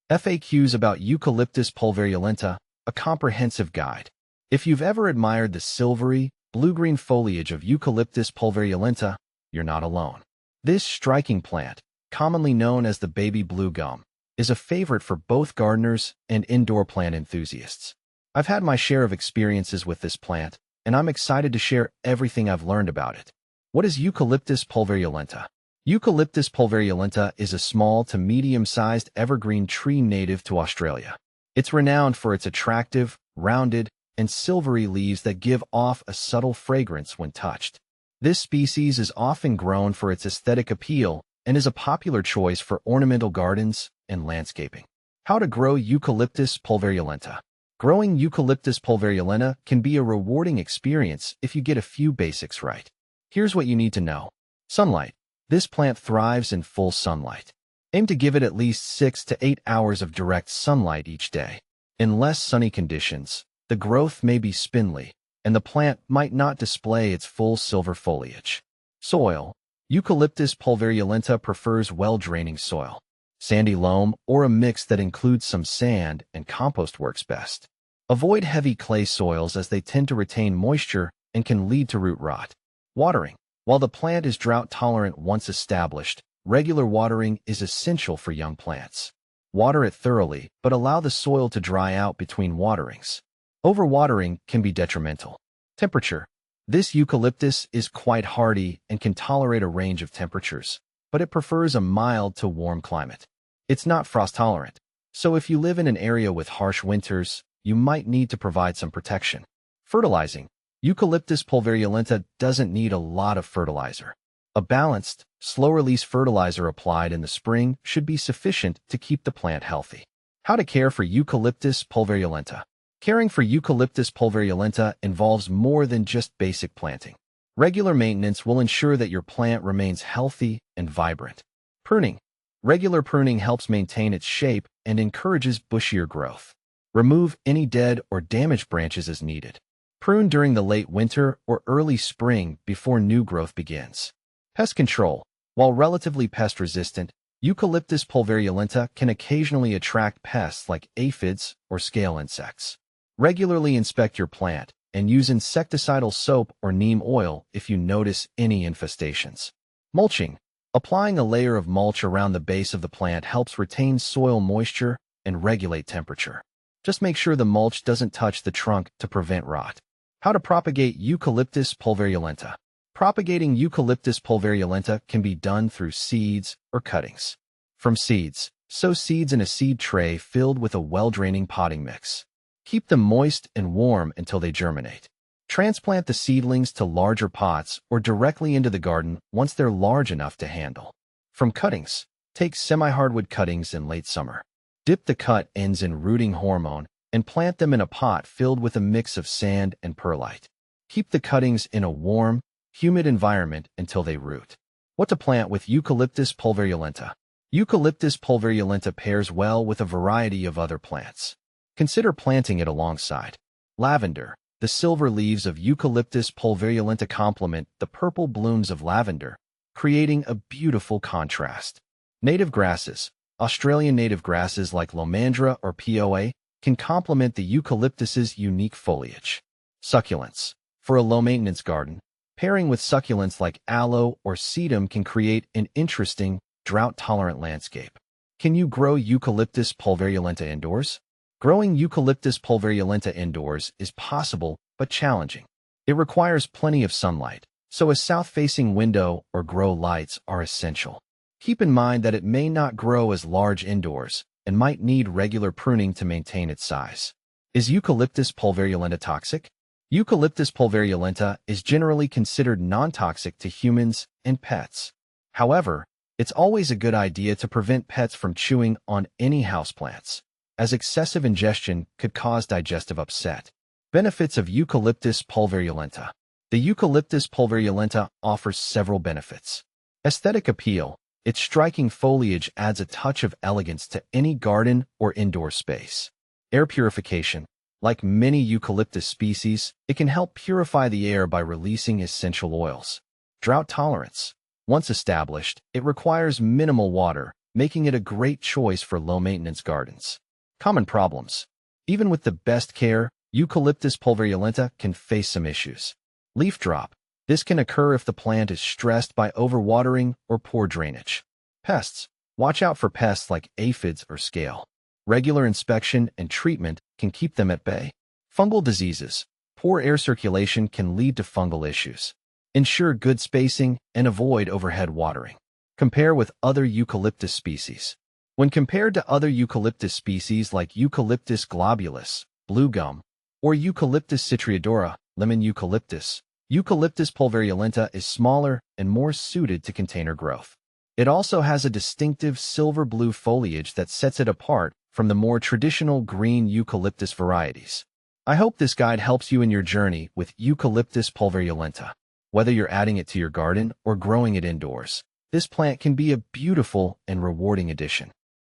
FAQs about Eucalyptus pulverulenta, a comprehensive guide. If you've ever admired the silvery, blue-green foliage of Eucalyptus pulverulenta, you're not alone. This striking plant, commonly known as the baby blue gum, is a favorite for both gardeners and indoor plant enthusiasts. I've had my share of experiences with this plant, and I'm excited to share everything I've learned about it. What is Eucalyptus pulverulenta? Eucalyptus pulverulenta is a small to medium-sized evergreen tree native to Australia. It's renowned for its attractive, rounded, and silvery leaves that give off a subtle fragrance when touched. This species is often grown for its aesthetic appeal and is a popular choice for ornamental gardens and landscaping. How to grow Eucalyptus pulverulenta. Growing Eucalyptus pulverulenta can be a rewarding experience if you get a few basics right. Here's what you need to know. Sunlight. This plant thrives in full sunlight. Aim to give it at least 6 to 8 hours of direct sunlight each day. In less sunny conditions, the growth may be spindly, and the plant might not display its full silver foliage. Soil. Eucalyptus pulverulenta prefers well-draining soil. Sandy loam or a mix that includes some sand and compost works best. Avoid heavy clay soils as they tend to retain moisture and can lead to root rot. Watering. While the plant is drought-tolerant once established, regular watering is essential for young plants. Water it thoroughly, but allow the soil to dry out between waterings. Overwatering can be detrimental. Temperature. This eucalyptus is quite hardy and can tolerate a range of temperatures, but it prefers a mild to warm climate. It's not frost-tolerant, so if you live in an area with harsh winters, you might need to provide some protection. Fertilizing. Eucalyptus pulverulenta doesn't need a lot of fertilizer. A balanced, slow-release fertilizer applied in the spring should be sufficient to keep the plant healthy. How to care for Eucalyptus pulverulenta. Caring for Eucalyptus pulverulenta involves more than just basic planting. Regular maintenance will ensure that your plant remains healthy and vibrant. Pruning. Regular pruning helps maintain its shape and encourages bushier growth. Remove any dead or damaged branches as needed. Prune during the late winter or early spring before new growth begins. Pest control. While relatively pest-resistant, Eucalyptus pulverulenta can occasionally attract pests like aphids or scale insects. Regularly inspect your plant and use insecticidal soap or neem oil if you notice any infestations. Mulching. Applying a layer of mulch around the base of the plant helps retain soil moisture and regulate temperature. Just make sure the mulch doesn't touch the trunk to prevent rot. How to propagate Eucalyptus pulverulenta. Propagating Eucalyptus pulverulenta can be done through seeds or cuttings. From seeds, sow seeds in a seed tray filled with a well-draining potting mix. Keep them moist and warm until they germinate. Transplant the seedlings to larger pots or directly into the garden once they're large enough to handle. From cuttings, take semi-hardwood cuttings in late summer. Dip the cut ends in rooting hormone and plant them in a pot filled with a mix of sand and perlite. Keep the cuttings in a warm, humid environment until they root. What to plant with Eucalyptus pulverulenta. Eucalyptus pulverulenta pairs well with a variety of other plants. Consider planting it alongside lavender. The silver leaves of Eucalyptus pulverulenta complement the purple blooms of lavender, creating a beautiful contrast. Native grasses. Australian native grasses like lomandra or POA can complement the eucalyptus's unique foliage. Succulents. For a low-maintenance garden, pairing with succulents like aloe or sedum can create an interesting, drought-tolerant landscape. Can you grow Eucalyptus pulverulenta indoors? Growing Eucalyptus pulverulenta indoors is possible but challenging. It requires plenty of sunlight, so a south-facing window or grow lights are essential. Keep in mind that it may not grow as large indoors and might need regular pruning to maintain its size. Is Eucalyptus pulverulenta toxic? Eucalyptus pulverulenta is generally considered non-toxic to humans and pets. However, it's always a good idea to prevent pets from chewing on any houseplants, as excessive ingestion could cause digestive upset. Benefits of Eucalyptus pulverulenta. The Eucalyptus pulverulenta offers several benefits. Aesthetic appeal. Its striking foliage adds a touch of elegance to any garden or indoor space. Air purification. Like many eucalyptus species, it can help purify the air by releasing essential oils. Drought tolerance. Once established, it requires minimal water, making it a great choice for low-maintenance gardens. Common problems. Even with the best care, Eucalyptus pulverulenta can face some issues. Leaf drop. This can occur if the plant is stressed by overwatering or poor drainage. Pests. Watch out for pests like aphids or scale. Regular inspection and treatment can keep them at bay. Fungal diseases. Poor air circulation can lead to fungal issues. Ensure good spacing and avoid overhead watering. Compare with other eucalyptus species. When compared to other eucalyptus species like Eucalyptus globulus, blue gum, or Eucalyptus citriodora, lemon eucalyptus, Eucalyptus pulverulenta is smaller and more suited to container growth. It also has a distinctive silver-blue foliage that sets it apart from the more traditional green eucalyptus varieties. I hope this guide helps you in your journey with Eucalyptus pulverulenta. Whether you're adding it to your garden or growing it indoors, this plant can be a beautiful and rewarding addition.